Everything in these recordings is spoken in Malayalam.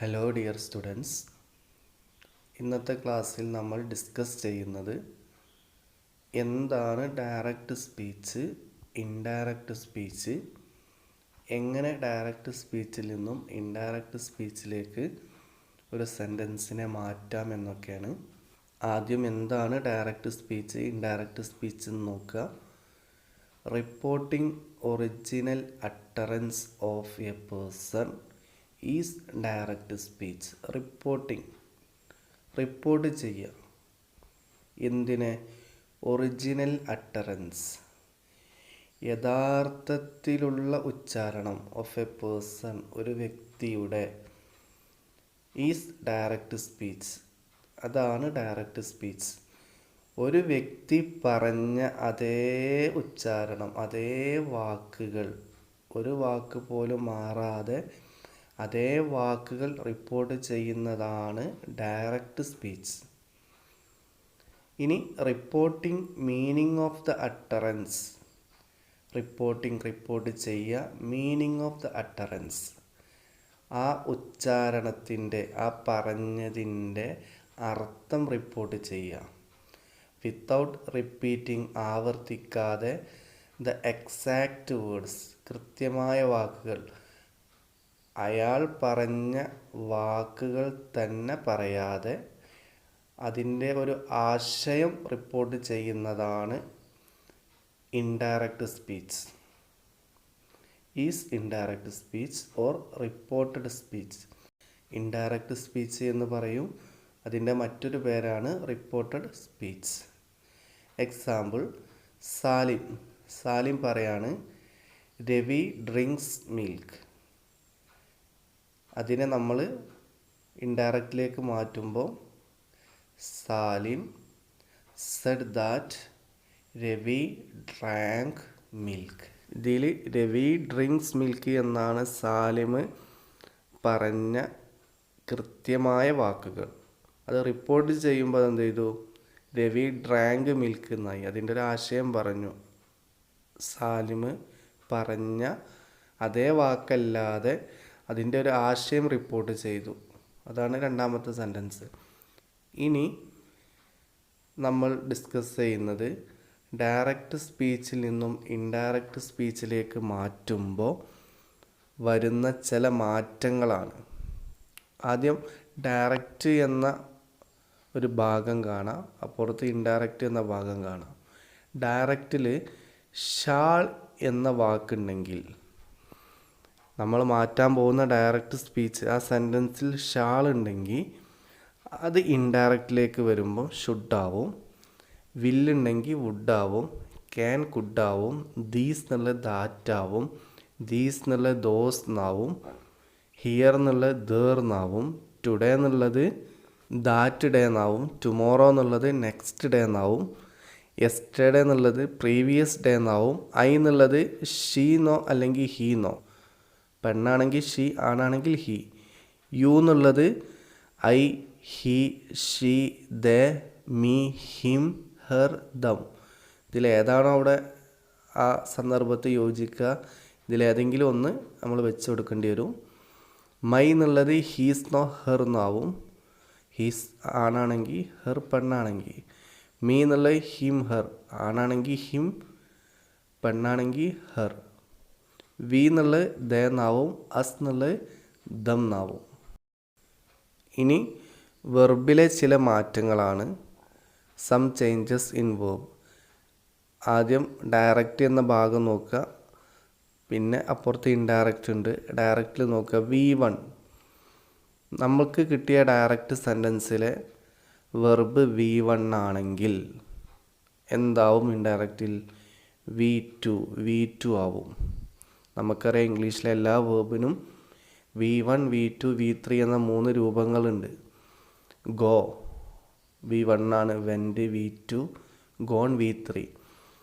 ഹലോ ഡിയർ സ്റ്റുഡൻസ്, ഇന്നത്തെ ക്ലാസ്സിൽ നമ്മൾ ഡിസ്കസ് ചെയ്യുന്നത് എന്താണ് ഡയറക്റ്റ് സ്പീച്ച്, ഇൻഡയറക്റ്റ് സ്പീച്ച്, എങ്ങനെ ഡയറക്റ്റ് സ്പീച്ചിൽ നിന്നും ഇൻഡയറക്റ്റ് സ്പീച്ചിലേക്ക് ഒരു സെൻറ്റൻസിനെ മാറ്റാം എന്നൊക്കെയാണ്. ആദ്യം എന്താണ് ഡയറക്റ്റ് സ്പീച്ച്, ഇൻഡയറക്റ്റ് സ്പീച്ച് എന്ന് നോക്കുക. Reporting original utterance of A person is direct speech. Report ചെയ്യുക. എന്തിനെ? ഒറിജിനൽ അട്ടറൻസ്, യഥാർത്ഥത്തിലുള്ള ഉച്ചാരണം ഓഫ് എ പേഴ്സൺ, ഒരു വ്യക്തിയുടെ, ഈസ് ഡയറക്റ്റ് സ്പീച്ച്. അതാണ് ഡയറക്റ്റ് സ്പീച്ച്. ഒരു വ്യക്തി പറഞ്ഞ അതേ ഉച്ചാരണം, അതേ വാക്കുകൾ, ഒരു വാക്ക് പോലും മാറാതെ അതേ വാക്കുകൾ റിപ്പോർട്ട് ചെയ്യുന്നതാണ് ഡയറക്റ്റ് സ്പീച്ച്. ഇനി reporting meaning of the utterance. Report ചെയ്യുക. മീനിങ് ഓഫ് ദ അട്ടറൻസ്, ആ ഉച്ചാരണത്തിൻ്റെ, ആ പറഞ്ഞതിൻ്റെ അർത്ഥം റിപ്പോർട്ട് ചെയ്യുക. വിത്തൗട്ട് റിപ്പീറ്റിംഗ്, ആവർത്തിക്കാതെ, ദ എക്സാക്റ്റ് വേർഡ്സ്, കൃത്യമായ വാക്കുകൾ, അയാൾ പറഞ്ഞ വാക്കുകൾ തന്നെ പറയാതെ അതിൻ്റെ ഒരു ആശയം റിപ്പോർട്ട് ചെയ്യുന്നതാണ് indirect speech. Is indirect speech or reported speech. Indirect speech എന്ന് പറയും. അതിൻ്റെ മറ്റൊരു പേരാണ് റിപ്പോർട്ടഡ് സ്പീച്ച്. എക്സാമ്പിൾ, സാലിം പറയാണ് രവി ഡ്രിങ്ക്സ് മിൽക്ക്. അതിനെ നമ്മൾ ഇൻഡയറക്റ്റിലേക്ക് മാറ്റുമ്പോൾ Salim said that Ravi drank milk. ഇതിൽ രവി ഡ്രിങ്ക്സ് മിൽക്ക് എന്നാണ് സാലിം പറഞ്ഞ കൃത്യമായ വാക്കുകൾ. അത് റിപ്പോർട്ട് ചെയ്യുമ്പോൾ എന്ത് ചെയ്തു? രവി ഡ്രാങ്ക് മിൽക്ക് എന്നായി. അതിൻ്റെ ഒരു ആശയം പറഞ്ഞു. സാലിം പറഞ്ഞ അതേ വാക്കല്ലാതെ അതിൻ്റെ ഒരു ആശയം റിപ്പോർട്ട് ചെയ്തു. അതാണ് രണ്ടാമത്തെ സെൻറ്റൻസ്. ഇനി നമ്മൾ ഡിസ്കസ് ചെയ്യുന്നത് ഡയറക്റ്റ് സ്പീച്ചിൽ നിന്നും ഇൻഡയറക്റ്റ് സ്പീച്ചിലേക്ക് മാറ്റുമ്പോൾ വരുന്ന ചില മാറ്റങ്ങളാണ്. ആദ്യം ഡയറക്റ്റ് എന്ന ഒരു ഭാഗം കാണാം, അപ്പുറത്ത് ഇൻഡയറക്റ്റ് എന്ന ഭാഗം കാണാം. ഡയറക്റ്റിൽ ഷാൾ എന്ന വാക്കുണ്ടെങ്കിൽ നമ്മൾ മാറ്റാൻ പോകുന്ന ഡയറക്റ്റ് സ്പീച്ച്, ആ സെൻറ്റൻസിൽ ഷാൾ ഉണ്ടെങ്കിൽ അത് ഇൻഡയറക്റ്റിലേക്ക് വരുമ്പോൾ ഷുഡാവും. വില്ലുണ്ടെങ്കിൽ വുഡാവും. ക്യാൻ കുഡാവും. ദീസ് എന്നുള്ളത് ദാറ്റാവും. ദീസ് എന്നുള്ളത് ദോസ് എന്നാവും. ഹിയർ എന്നുള്ളത് ദേർ എന്നാവും. ടുഡേ എന്നുള്ളത് ദാറ്റ് ഡേ എന്നാവും. ടുമോറോ എന്നുള്ളത് നെക്സ്റ്റ് ഡേ എന്നാവും. യെസ്റ്റർഡേ എന്നുള്ളത് പ്രീവിയസ് ഡേ എന്നാവും. ഐ എന്നുള്ളത് ഷീന്നോ അല്ലെങ്കിൽ ഹീന്നോ. പെണ്ണാണെങ്കിൽ ഷീ, ആണാണെങ്കിൽ ഹി. യു എന്നുള്ളത് I, he, she, they, me, him, her, them. ഇതിലേതാണോ അവിടെ ആ സന്ദർഭത്തിൽ യോജിക്കുക, ഇതിലേതെങ്കിലും ഒന്ന് നമ്മൾ വെച്ച് കൊടുക്കേണ്ടി വരും. മൈ എന്നുള്ളത് ഹീസ്ന്നോ ഹെർന്നാവും. ഹീസ് ആണാണെങ്കിൽ, ഹെർ പെണ്ണാണെങ്കിൽ. മീ എന്നുള്ളത് ഹിം, ഹെർ, ആണാണെങ്കിൽ ഹിം, പെണ്ണാണെങ്കിൽ ഹെർ. വി എന്നുള്ളത് ദേ എന്നാവും. അസ് എന്നുള്ളത് ദം എന്നാവും. ഇനി വെർബിലെ ചില മാറ്റങ്ങളാണ്. Some changes in verb. ആദ്യം ഡയറക്റ്റ് എന്ന ഭാഗം നോക്കുക, പിന്നെ അപ്പുറത്ത് ഇൻഡയറക്റ്റ് ഉണ്ട്. ഡയറക്റ്റിൽ നോക്കുക. V1, നമുക്ക് കിട്ടിയ ഡയറക്റ്റ് സെൻറ്റൻസിലെ വെർബ് V1 ആണെങ്കിൽ എന്താവും ഇൻഡയറക്റ്റിൽ? V2 ആവും. നമുക്കറിയാം ഇംഗ്ലീഷിലെ എല്ലാ വേർബിനും V1, V2, V3 എന്ന 3 രൂപങ്ങളുണ്ട്. ഗോ V1 ആണ്. Went V2, gone V3.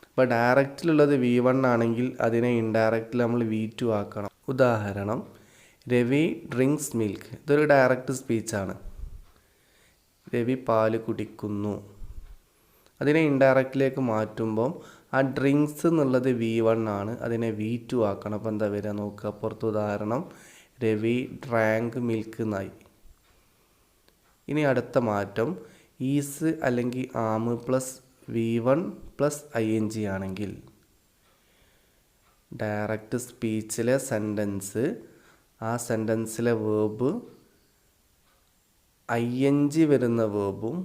അപ്പോൾ ഡയറക്റ്റിലുള്ളത് V1 ആണെങ്കിൽ അതിനെ ഇൻഡയറക്റ്റിൽ നമ്മൾ V2 ആക്കണം. ഉദാഹരണം, രവി ഡ്രിങ്ക്സ് മിൽക്ക്. ഇതൊരു ഡയറക്റ്റ് സ്പീച്ചാണ്. രവി പാല് കുടിക്കുന്നു. അതിനെ ഇൻഡയറക്റ്റിലേക്ക് മാറ്റുമ്പം ആ ഡ്രിങ്ക്സ് എന്നുള്ളത് V1 ആണ്, അതിനെ V2 ആക്കണം. അപ്പോൾ എന്താ വരിക നോക്കുക. പുറത്ത് ഉദാഹരണം, രവി ഡ്രാങ്ക് മിൽക്ക് എന്നായി. ഇനി അടുത്ത മാറ്റം ഈസ് അല്ലെങ്കിൽ ആം പ്ലസ് V1 പ്ലസ് ING ആണെങ്കിൽ ഡയറക്റ്റ് സ്പീച്ചിലെ സെൻറ്റൻസ് ആ സെൻറ്റൻസിലെ വേർബ് ING വരുന്ന വേർബും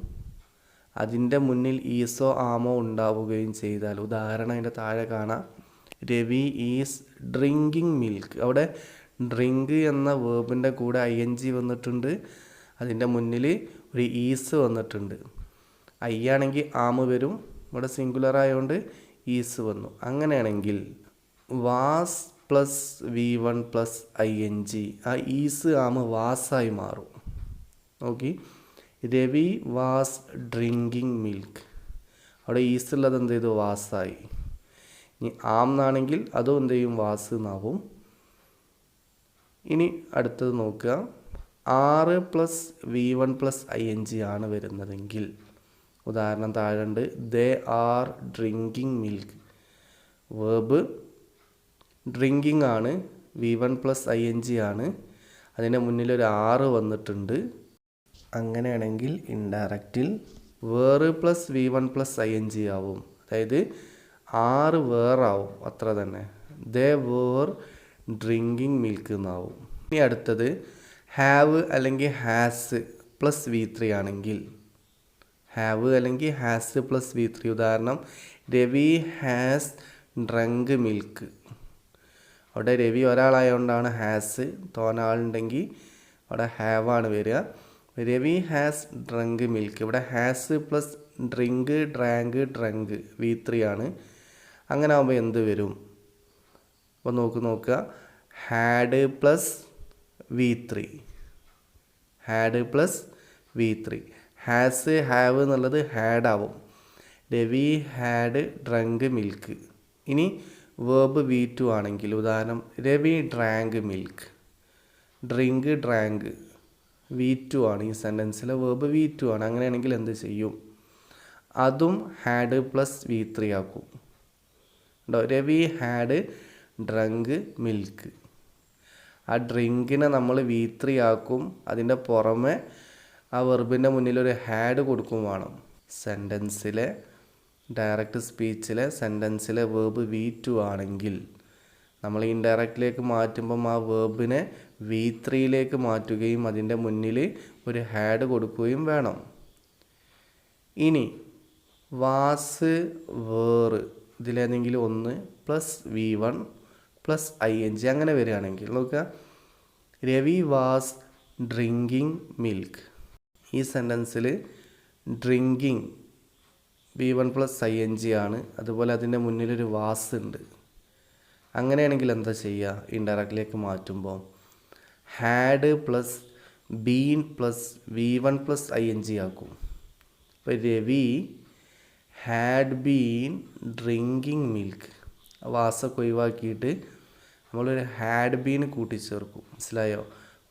അതിൻ്റെ മുന്നിൽ ഈസോ ആമോ ഉണ്ടാവുകയും ചെയ്താൽ, ഉദാഹരണം അതിൻ്റെ താഴെ കാണാം, രവി ഈസ് ഡ്രിങ്കിങ് മിൽക്ക്. അവിടെ ഡ്രിങ്ക് എന്ന വേർബിൻ്റെ കൂടെ ING വന്നിട്ടുണ്ട്, അതിൻ്റെ മുന്നിൽ ഒരു ഈസ് വന്നിട്ടുണ്ട്. ഐ ആണെങ്കിൽ ആമ് വരും, ഇവിടെ സിംഗുലർ ആയതുകൊണ്ട് ഈസ് വന്നു. അങ്ങനെയാണെങ്കിൽ was plus V1 plus ING, ആ ഈസ് ആമ് വാസായി മാറും. നോക്കി, രവി വാസ് ഡ്രിങ്കിങ് മിൽക്ക്, അവിടെ ഈസ് ഉള്ളത് എന്ത് ചെയ്തു, വാസായി. ഇനി ആം എന്നാണെങ്കിൽ അതും എന്ത് ചെയ്യും, വാസ് എന്നാവും. ഇനി അടുത്തത് നോക്കുക, 6 പ്ലസ് V1 പ്ലസ് ING ആണ് വരുന്നതെങ്കിൽ, ഉദാഹരണം താഴെയുണ്ട്, they are drinking milk. Verb drinking ആണ്, V1 പ്ലസ് ING ആണ്, അതിൻ്റെ മുന്നിലൊരു 6 വന്നിട്ടുണ്ട്. അങ്ങനെയാണെങ്കിൽ ഇൻഡയറക്റ്റിൽ were plus V1 plus ING ആവും, അതായത് 6 വേറാവും, അത്ര തന്നെ. ദേ വേർ ഡ്രിങ്കിങ് മിൽക്ക് എന്നാവും. ഇനി അടുത്തത് ഹാവ് അല്ലെങ്കിൽ ഹാസ് പ്ലസ് V3 ആണെങ്കിൽ, ഹാവ് അല്ലെങ്കിൽ ഹാസ് പ്ലസ് V3, ഉദാഹരണം രവി ഹാസ് ഡ്രങ്ക് മിൽക്ക്. അവിടെ രവി ഒരാളായതുകൊണ്ടാണ് ഹാസ്, തോനാളുണ്ടെങ്കിൽ അവിടെ ഹാവ് ആണ് വരിക. രവി ഹാസ് ഡ്രങ്ക് മിൽക്ക്, ഇവിടെ has plus drink drank drunk V3 ആണ്. അങ്ങനെ ആകുമ്പോൾ എന്ത് വരും, അപ്പോൾ നോക്കുക, had plus V3, had plus V3. Has have എന്നുള്ളത് ഹാഡ് ആവും, രവി ഹാഡ് ഡ്രങ്ക് മിൽക്ക്. ഇനി വേർബ് V2 ആണെങ്കിൽ, ഉദാഹരണം Ravi drank milk, drink drank V2 ആണ്, ഈ സെൻറ്റൻസിലെ വേർബ് V2 ആണ്. അങ്ങനെയാണെങ്കിൽ എന്ത് ചെയ്യും, അതും ഹാഡ് പ്ലസ് V3 ആക്കും. ഉണ്ടോ, രവി ഹാഡ് ഡ്രങ്ക് മിൽക്ക്. ആ ഡ്രിങ്കിനെ നമ്മൾ V3 ആക്കും, അതിൻ്റെ പുറമെ ആ വെർബിൻ്റെ മുന്നിൽ ഒരു ഹാഡ് കൊടുക്കും വേണം. സെൻറ്റൻസിലെ ഡയറക്റ്റ് സ്പീച്ചിലെ സെൻറ്റൻസിലെ വേർബ് V2 ആണെങ്കിൽ നമ്മൾ ഇൻഡയറക്റ്റിലേക്ക് മാറ്റുമ്പം ആ വേർബിനെ V3യിലേക്ക് മാറ്റുകയും അതിൻ്റെ മുന്നിൽ ഒരു ഹാഡ് കൊടുക്കുകയും വേണം. ഇനി വാസ് വേർ ഇതിലേതെങ്കിലും ഒന്ന് പ്ലസ് V1 പ്ലസ് ING അങ്ങനെ വരികയാണെങ്കിൽ നോക്കുക, രവി വാസ് ഡ്രിങ്കിങ് മിൽക്ക്. ഈ സെൻറ്റൻസിൽ ഡ്രിങ്കിങ് V1 പ്ലസ് ING ആണ്, അതുപോലെ അതിൻ്റെ മുന്നിലൊരു വാസ് ഉണ്ട്. അങ്ങനെയാണെങ്കിൽ എന്താ ചെയ്യുക, ഇൻഡയറക്റ്റിലേക്ക് മാറ്റുമ്പോൾ had plus been plus V1 plus ING ആക്കും. ഇപ്പോൾ Ravi had been drinking milk, വാസൊക്കെ ഒഴിവാക്കിയിട്ട് നമ്മളൊരു ഹാഡ് ബീൻ കൂട്ടിച്ചേർക്കും. മനസ്സിലായോ?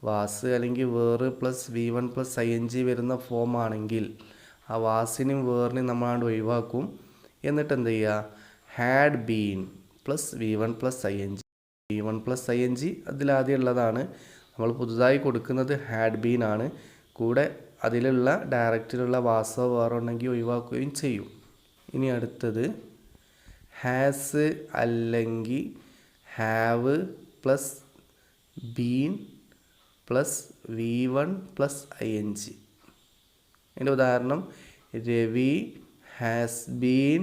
വാസ് അല്ലെങ്കിൽ were plus V1 plus ING വരുന്ന ഫോം ആണെങ്കിൽ ആ വാസിനെയും വേറിനെയും നമ്മളാണ്ട് ഒഴിവാക്കും. എന്നിട്ട് എന്ത് ചെയ്യുക, had been plus V1 plus ING. V1 plus ING അതിലാദ്യം ഉള്ളതാണ്, നമ്മൾ പുതുതായി കൊടുക്കുന്നത് ഹാഡ് ബീൻ ആണ്. കൂടെ അതിലുള്ള ഡയറക്റ്റിലുള്ള വാസോ വേറെ ഉണ്ടെങ്കിൽ ഒഴിവാക്കുകയും ചെയ്യും. ഇനി അടുത്തത് ഹാസ് അല്ലെങ്കിൽ have plus been plus V1 plus ING. അതിൻ്റെ ഉദാഹരണം Ravi has been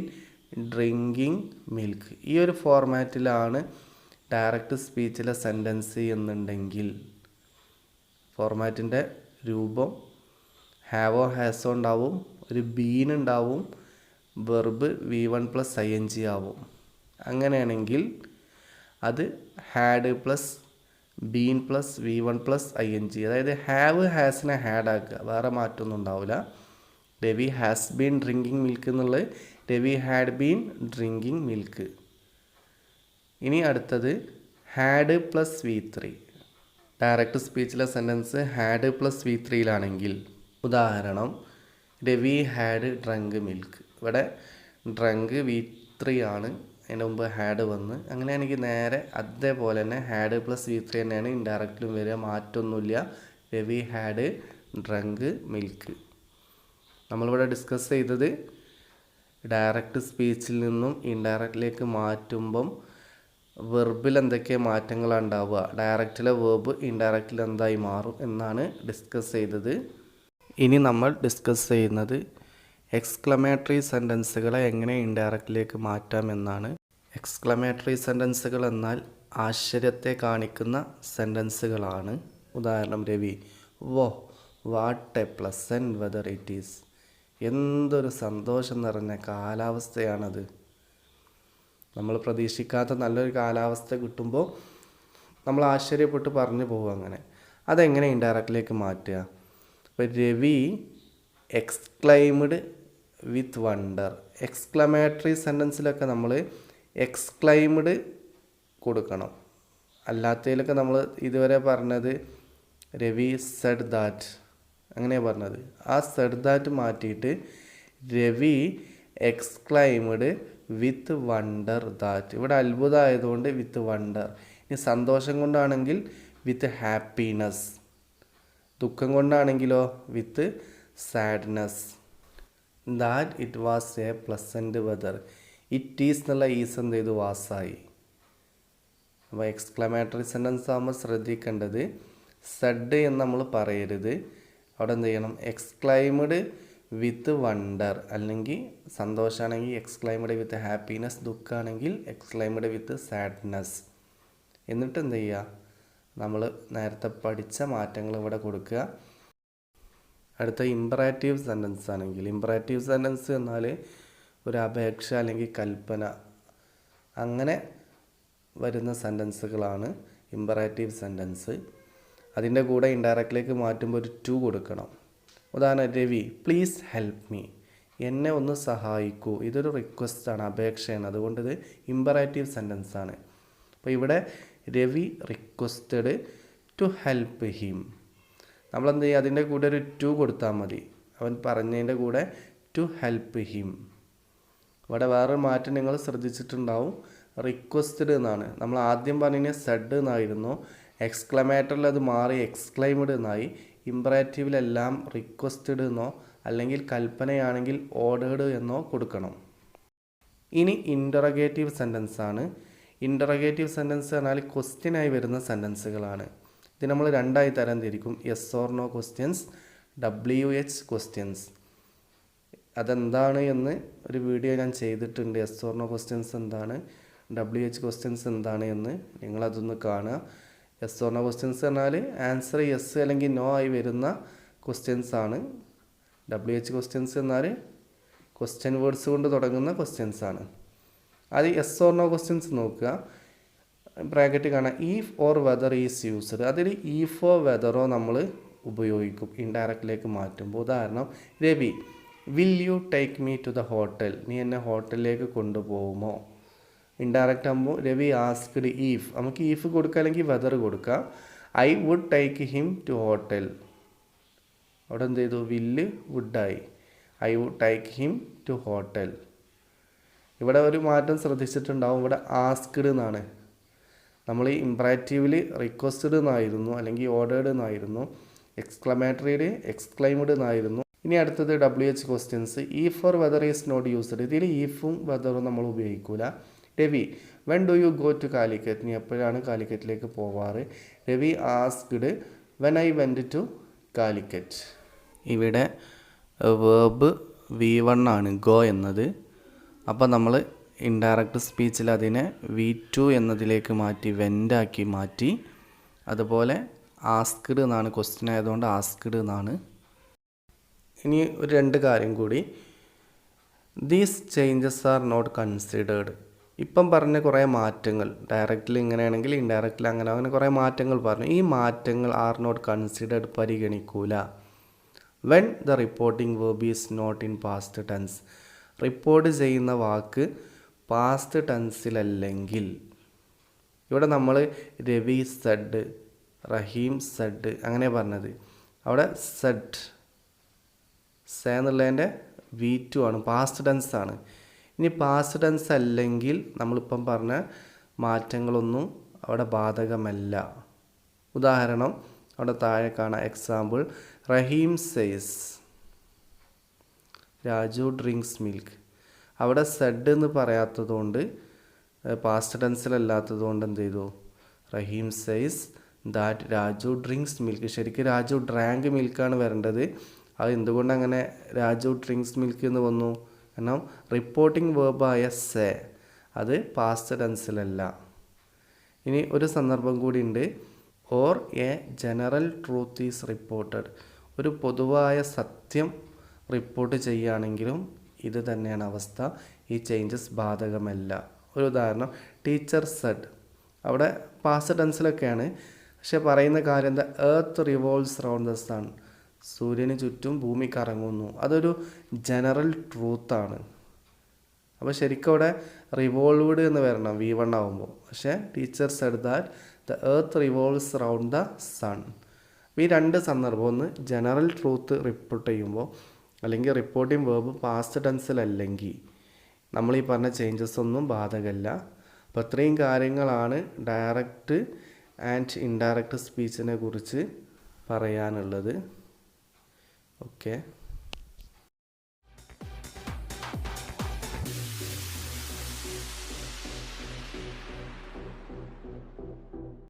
drinking milk. ഈ ഒരു ഫോർമാറ്റിലാണ് ഡയറക്റ്റ് സ്പീച്ചിലെ സെൻറ്റൻസ് എന്നുണ്ടെങ്കിൽ ഫോർമാറ്റിൻ്റെ രൂപം ഹാവോ ഹാസോ ഉണ്ടാവും, ഒരു ബീൻ ഉണ്ടാവും, വെർബ് V1 പ്ലസ് ING ആവും. അങ്ങനെയാണെങ്കിൽ അത് had plus been plus V1 plus ING, അതായത് ഹാവ് ഹാസിനെ ഹാഡ് ആക്കുക, വേറെ മാറ്റമൊന്നും ഉണ്ടാവില്ല. Ravi has been drinking milk എന്നുള്ളത് Ravi had been drinking milk. ഇനി അടുത്തത് ഹാഡ് പ്ലസ് V3. ഡയറക്റ്റ് സ്പീച്ചിലെ സെൻറ്റൻസ് ഹാഡ് പ്ലസ് V3യിലാണെങ്കിൽ, ഉദാഹരണം രവി ഹാഡ് ഡ്രങ്ക് മിൽക്ക്. ഇവിടെ ഡ്രങ്ക് V3 ആണ്, അതിൻ്റെ മുമ്പ് ഹാഡ് വന്ന്. അങ്ങനെയാണെങ്കിൽ നേരെ അതേപോലെ തന്നെ ഹാഡ് പ്ലസ് V3 തന്നെയാണ് ഇൻഡയറക്റ്റിലും വരിക, മാറ്റമൊന്നുമില്ല. Ravi had drunk milk. നമ്മളിവിടെ ഡിസ്കസ് ചെയ്തത് ഡയറക്റ്റ് സ്പീച്ചിൽ നിന്നും ഇൻഡയറക്റ്റിലേക്ക് മാറ്റുമ്പം വെർബിൽ എന്തൊക്കെ മാറ്റങ്ങളാണ് ഉണ്ടാവുക, ഡയറക്റ്റിലെ വെർബ് ഇൻഡയറക്റ്റിൽ എന്തായി മാറും എന്നാണ് ഡിസ്കസ് ചെയ്തത്. ഇനി നമ്മൾ ഡിസ്കസ് ചെയ്യുന്നത് എക്സ്ക്ലമേറ്ററി സെൻറ്റൻസുകളെ എങ്ങനെ ഇൻഡയറക്റ്റിലേക്ക് മാറ്റാം എന്നാണ്. എക്സ്ക്ലമേറ്ററി സെൻറ്റൻസുകൾ എന്നാൽ ആശ്ചര്യത്തെ കാണിക്കുന്ന സെൻറ്റൻസുകളാണ്. ഉദാഹരണം രവി, വോ what A pleasant weather it is. എന്തൊരു സന്തോഷം നിറഞ്ഞ കാലാവസ്ഥയാണത്. നമ്മൾ പ്രതീക്ഷിക്കാത്ത നല്ലൊരു കാലാവസ്ഥ കിട്ടുമ്പോൾ നമ്മൾ ആശ്ചര്യപ്പെട്ട് പറഞ്ഞു പോകും. അങ്ങനെ അതെങ്ങനെ ഇൻഡയറക്റ്റിലേക്ക് മാറ്റുക? ഇപ്പോൾ Ravi exclaimed with wonder. Exclamatory സെൻറ്റൻസിലൊക്കെ നമ്മൾ എക്സ്ക്ലൈംഡ് കൊടുക്കണം. അല്ലാത്തതിലൊക്കെ നമ്മൾ ഇതുവരെ പറഞ്ഞത് രവി സെഡ് ദാറ്റ് അങ്ങനെയാണ് പറഞ്ഞത്. ആ സെഡ് ദാറ്റ് മാറ്റിയിട്ട് Ravi exclaimed with wonder that. ഇവിടെ അത്ഭുതമായതുകൊണ്ട് വിത്ത് വണ്ടർ. ഇനി സന്തോഷം കൊണ്ടാണെങ്കിൽ വിത്ത് ഹാപ്പിനെസ്. ദുഃഖം കൊണ്ടാണെങ്കിലോ with sadness. That it was a pleasant weather. It is എന്നുള്ള ഈസ് എന്ത് ചെയ്തു, വാസായി. അപ്പോൾ എക്സ്ക്ലമേറ്ററി സെൻറ്റൻസ് ആകുമ്പോൾ ശ്രദ്ധിക്കേണ്ടത് സെഡ് എന്ന് നമ്മൾ പറയരുത്. അവിടെ എന്ത് ചെയ്യണം, എക്സ്ക്ലൈംഡ് വിത്ത് വണ്ടർ, അല്ലെങ്കിൽ സന്തോഷമാണെങ്കിൽ എക്സ്ക്ലൈംഡ് വിത്ത് ഹാപ്പിനെസ്, ദുഃഖമാണെങ്കിൽ എക്സ്ക്ലൈംഡ് വിത്ത് സാഡ്നെസ്. എന്നിട്ട് എന്ത് ചെയ്യുക, നമ്മൾ നേരത്തെ പഠിച്ച മാറ്റങ്ങൾ ഇവിടെ കൊടുക്കുക. അടുത്ത ഇമ്പറാറ്റീവ് സെൻറ്റൻസ് ആണെങ്കിൽ, ഇമ്പറാറ്റീവ് സെൻറ്റൻസ് എന്നാൽ ഒരു അപേക്ഷ അല്ലെങ്കിൽ കൽപ്പന അങ്ങനെ വരുന്ന സെൻറ്റൻസുകളാണ് ഇമ്പറാറ്റീവ് സെൻറ്റൻസ്. അതിൻ്റെ കൂടെ ഇൻഡയറക്റ്റിലേക്ക് മാറ്റുമ്പോൾ ഒരു ടു കൊടുക്കണം. ഉദാഹരണം രവി പ്ലീസ് ഹെൽപ്പ് മീ. എന്നെ ഒന്ന് സഹായിക്കൂ. ഇതൊരു റിക്വസ്റ്റാണ്, അപേക്ഷയാണ്. അതുകൊണ്ട് ഇത് ഇമ്പറാറ്റീവ് സെൻറ്റൻസ് ആണ്. അപ്പോൾ ഇവിടെ Ravi requested to help him. നമ്മളെന്ത് ചെയ്യുക, അതിൻ്റെ കൂടെ ഒരു ടു കൊടുത്താൽ മതി. അവൻ പറഞ്ഞതിൻ്റെ കൂടെ ടു ഹെൽപ്പ് ഹിം. ഇവിടെ വേറൊരു മാറ്റം നിങ്ങൾ ശ്രദ്ധിച്ചിട്ടുണ്ടാവും. റിക്വസ്റ്റഡ് എന്നാണ്. നമ്മൾ ആദ്യം പറഞ്ഞ സെഡ് എന്നായിരുന്നു. എക്സ്ക്ലമേറ്ററിൽ അത് മാറി എക്സ്ക്ലൈംഡ് എന്നായി. ഇമ്പറേറ്റീവിലെല്ലാം റിക്വസ്റ്റഡ് എന്നോ അല്ലെങ്കിൽ കൽപ്പനയാണെങ്കിൽ ഓർഡേർഡ് എന്നോ കൊടുക്കണം. ഇനി ഇൻ്ററഗേറ്റീവ് സെൻറ്റൻസ് ആണ്. ഇൻ്ററഗേറ്റീവ് സെൻറ്റൻസ് പറഞ്ഞാൽ ക്വസ്റ്റ്യനായി വരുന്ന സെൻറ്റൻസുകളാണ്. ഇത് നമ്മൾ രണ്ടായി തരം തിരിക്കും. Yes or no questions, WH questions. അതെന്താണ് എന്ന് ഒരു വീഡിയോ ഞാൻ ചെയ്തിട്ടുണ്ട്. യെസ് ഓർ നോ ക്വസ്റ്റ്യൻസ് എന്താണ്, WH ക്വസ്റ്റ്യൻസ് എന്താണ് എന്ന് നിങ്ങളതൊന്ന് കാണുക. യെസ് ഓർ നോ ക്വസ്റ്റ്യൻസ് പറഞ്ഞാൽ ആൻസർ യെസ് അല്ലെങ്കിൽ നോ ആയി വരുന്ന ക്വസ്റ്റ്യൻസ് ആണ്. WH ക്വസ്റ്റ്യൻസ് എന്നാൽ ക്വസ്റ്റ്യൻ വേർഡ്സ് കൊണ്ട് തുടങ്ങുന്ന ക്വസ്റ്റ്യൻസ് ആണ്. അത് യെസ് ഓർ നോ ക്വസ്റ്റ്യൻസ് നോക്കുക. ബ്രാക്കറ്റ് കാണാം, if or whether is used. അതിൽ ഈഫോ വെദറോ നമ്മൾ ഉപയോഗിക്കും ഇൻഡയറക്റ്റിലേക്ക് മാറ്റുമ്പോൾ. ഉദാഹരണം Ravi will you take me to the hotel. നീ എന്നെ ഹോട്ടലിലേക്ക് കൊണ്ടുപോകുമോ. ഇൻഡയറക്റ്റ് ആകുമ്പോൾ രവി ആസ്ക്ഡ് ഈഫ്. നമുക്ക് ഈഫ് കൊടുക്കുക അല്ലെങ്കിൽ വെദർ കൊടുക്കുക. I would take him to hotel. അവിടെ എന്ത് ചെയ്തു, വില്ല് വുഡായി. I would take him to hotel. ഇവിടെ ഒരു മാറ്റം ശ്രദ്ധിച്ചിട്ടുണ്ടാവും. ഇവിടെ ആസ്ക്ഡ് എന്നാണ്. നമ്മൾ ഈ ഇംപറാറ്റീവിൽ റിക്വസ്റ്റഡ് എന്നായിരുന്നു അല്ലെങ്കിൽ ഓർഡേർഡ് എന്നായിരുന്നു. എക്സ്ക്ലമേറ്ററിയിൽ എക്സ്ക്ലൈംഡ് എന്നായിരുന്നു. ഇനി അടുത്തത് WH questions. If or whether is not used. ഇതിൽ ഈഫും വെദറും നമ്മൾ ഉപയോഗിക്കില്ല. Ravi when do you go to Calicut. നീ എപ്പോഴാണ് കാലിക്കറ്റിലേക്ക് പോവാറ്. Ravi asked when I went to Calicut. ഇവിടെ വേർബ് V1 ആണ്, ഗോ എന്നത്. അപ്പോൾ നമ്മൾ ഇൻഡയറക്റ്റ് സ്പീച്ചിൽ അതിനെ V2 എന്നതിലേക്ക് മാറ്റി വെൻ്റാക്കി മാറ്റി. അതുപോലെ ആസ്ക്ഡ് എന്നാണ്, ക്വസ്റ്റ്യൻ ആയതുകൊണ്ട് ആസ്ക്ഡ് എന്നാണ്. ഇനി ഒരു രണ്ട് കാര്യം കൂടി. These changes are not considered. ഇപ്പം പറഞ്ഞ കുറേ മാറ്റങ്ങൾ ഡയറക്റ്റിൽ ഇങ്ങനെയാണെങ്കിൽ ഇൻഡയറക്റ്റിൽ അങ്ങനെ കുറേ മാറ്റങ്ങൾ പറഞ്ഞു. ഈ മാറ്റങ്ങൾ ആർ നോട്ട് കൺസിഡേർഡ്, പരിഗണിക്കൂല. When the reporting verb is not in past tense. റിപ്പോർട്ട് ചെയ്യുന്ന വാക്ക് പാസ്റ്റ് ടെൻസിലല്ലെങ്കിൽ. ഇവിടെ നമ്മൾ രവി സെഡ്, റഹീം സെഡ് അങ്ങനെ പറഞ്ഞത്. അവിടെ സെഡ് എന്നുള്ളതിൻ്റെ V2 ആണ്, പാസ്റ്റ് ടെൻസ് ആണ്. ഇനി പാസ്റ്റ് ടെൻസ് അല്ലെങ്കിൽ നമ്മളിപ്പം പറഞ്ഞ മാറ്റങ്ങളൊന്നും അവിടെ ബാധകമല്ല. ഉദാഹരണം അവിടെ താഴെ കാണാം. Example Rahim says Raju drinks milk. അവിടെ സെഡ് എന്ന് പറയാത്തത് കൊണ്ട് പാസ്റ്റ് ടെൻസിലല്ലാത്തത് കൊണ്ട് എന്ത് ചെയ്തു? Rahim says that Raju drinks milk. ശരിക്കും രാജു ഡ്രാങ്ക് മിൽക്കാണ് വരേണ്ടത്. അത് എന്തുകൊണ്ട് അങ്ങനെ രാജു ഡ്രിങ്ക്സ് മിൽക്ക് എന്ന് വന്നു? കാരണം റിപ്പോർട്ടിംഗ് വേർബായ സേ അത് പാസ്റ്റ് ടെൻസിലല്ല. ഇനി ഒരു സന്ദർഭം കൂടി ഉണ്ട്. Or A general truth is reported. ഒരു പൊതുവായ സത്യം റിപ്പോർട്ട് ചെയ്യുകയാണെങ്കിലും ഇത് തന്നെയാണ് അവസ്ഥ. ഈ ചേഞ്ചസ് ബാധകമല്ല. ഒരു ഉദാഹരണം, ടീച്ചർ സെഡ്. അവിടെ പാസ്റ്റ് ടെൻസിലൊക്കെയാണ്, പക്ഷെ പറയുന്ന കാര്യം എന്താ? Earth revolves round the sun. സൂര്യന് ചുറ്റും ഭൂമി കറങ്ങുന്നു. അതൊരു ജനറൽ ട്രൂത്താണ്. അപ്പോൾ ശരിക്കും അവിടെ റിവോൾവ്ഡ് എന്ന് വരണം V1 ആകുമ്പോൾ. പക്ഷേ teacher said that the earth revolves round the sun. ഈ രണ്ട് സന്ദർഭം, ഒന്ന് ജനറൽ ട്രൂത്ത് റിപ്പോർട്ട് ചെയ്യുമ്പോൾ അല്ലെങ്കിൽ റിപ്പോർട്ടിംഗ് വേർബ് പാസ്റ്റ് ടെൻസിലല്ലെങ്കിൽ നമ്മൾ ഈ പറഞ്ഞ ചേഞ്ചസ് ഒന്നും ബാധകമല്ല. അപ്പോൾ ഇത്രയും കാര്യങ്ങളാണ് ഡയറക്റ്റ് ആൻഡ് ഇൻഡയറക്റ്റ് സ്പീച്ചിനെ കുറിച്ച് പറയാനുള്ളത്. ഓക്കെ.